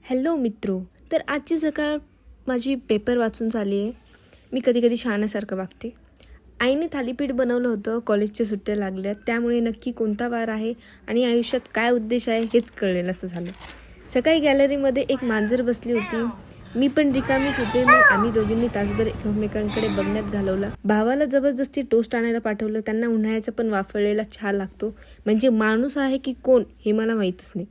Hello मित्रो. तर आजची सकाळ माझी पेपर वाचून झाली आहे. मी कधी कधी शहाण्यासारखं वागते. आईने थालीपीठ बनवलं होतं. कॉलेजच्या सुट्ट्या लागल्या त्यामुळे नक्की कोणता वार आहे आणि आयुष्यात काय उद्देश आहे हेच कळलेलं असं झालं. सकाळी गॅलरीमध्ये एक मांजर बसली होती. मी पण रिकामीच होते. मग आम्ही दोघींनी तासभर एकमेकांकडे बघण्यात घालवला. भावाला जबरदस्ती टोस्ट आणायला पाठवलं. त्यांना उन्हाळ्याचा पण वाफळलेला चहा लागतो. म्हणजे माणूस आहे की कोण हे मला माहीतच नाही.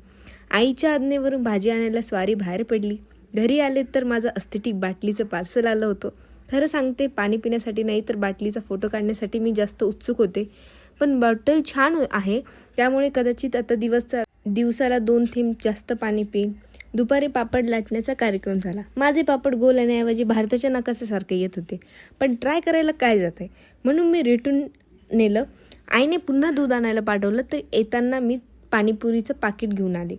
आईच्या आज्ञेवरून भाजी आणायला स्वारी बाहेर पडली. घरी आले तर माझं अस्थेटिक बाटलीचं पार्सल आलं होतं. खरं सांगते, पाणी पिण्यासाठी नाही तर बाटलीचा फोटो काढण्यासाठी मी जास्त उत्सुक होते. पण बॉटल छान आहे त्यामुळे कदाचित आता दिवसाला 2 थेंब जास्त पाणी पिईन. दुपारी पापड लाटण्याचा कार्यक्रम झाला. माझे पापड गोल येण्याऐवजी भारताच्या नकाशासारखे येत होते. पण ट्राय करायला काय जात आहे म्हणून मी रिटून नेलं. आईने पुन्हा दूध आणायला पाठवलं तर येताना मी पाणीपुरीचं पाकिट घेऊन आले.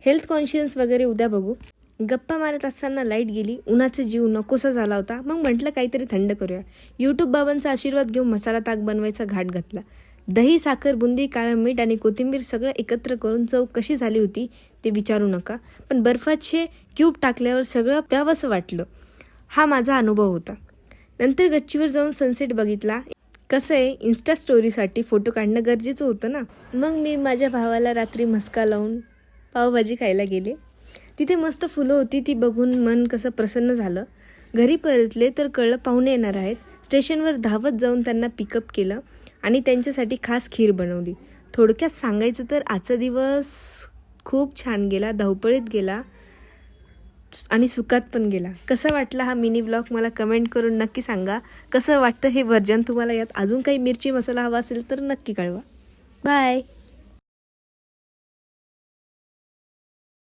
हेल्थ कॉन्शियस वगैरे उद्या बघू. गप्पा मारत असताना लाईट गेली. उन्हाचा जीव नकोसा झाला होता. मग म्हटलं काहीतरी थंड करूया. यूट्यूब बाबांचा आशीर्वाद घेऊन मसाला ताक बनवायचा घाट घातला. दही, साखर, बुंदी, काळं मीठ आणि कोथिंबीर सगळं एकत्र करून चव कशी झाली होती ते विचारू नका. पण बर्फाचे क्यूब टाकल्यावर सगळं प्यावंसं वाटलं. हा माझा अनुभव होता. नंतर गच्चीवर जाऊन सनसेट बघितला. कसं आहे, इन्स्टा स्टोरीसाठी फोटो काढणं गरजेचं होतं ना. मग मी माझ्या भावाला रात्री मस्का लावून पावभाजी खायला गेले. तिथे मस्त फुलं होती. ती बघून मन कसं प्रसन्न झालं. घरी परतले तर कळलं पाहुणे येणार आहेत. स्टेशनवर धावत जाऊन त्यांना पिकअप केलं आणि त्यांच्यासाठी खास खीर बनवली. थोडक्यात सांगायचं तर आजचा दिवस खूप छान गेला. धावपळीत गेला आणि सुखात पण गेला. कसा वाटला हा मिनी ब्लॉग मला कमेंट करून नक्की सांगा. कसं वाटतं हे व्हर्जन तुम्हाला. यात अजून काही मिरची मसाला हवा असेल तर नक्की कळवा. बाय.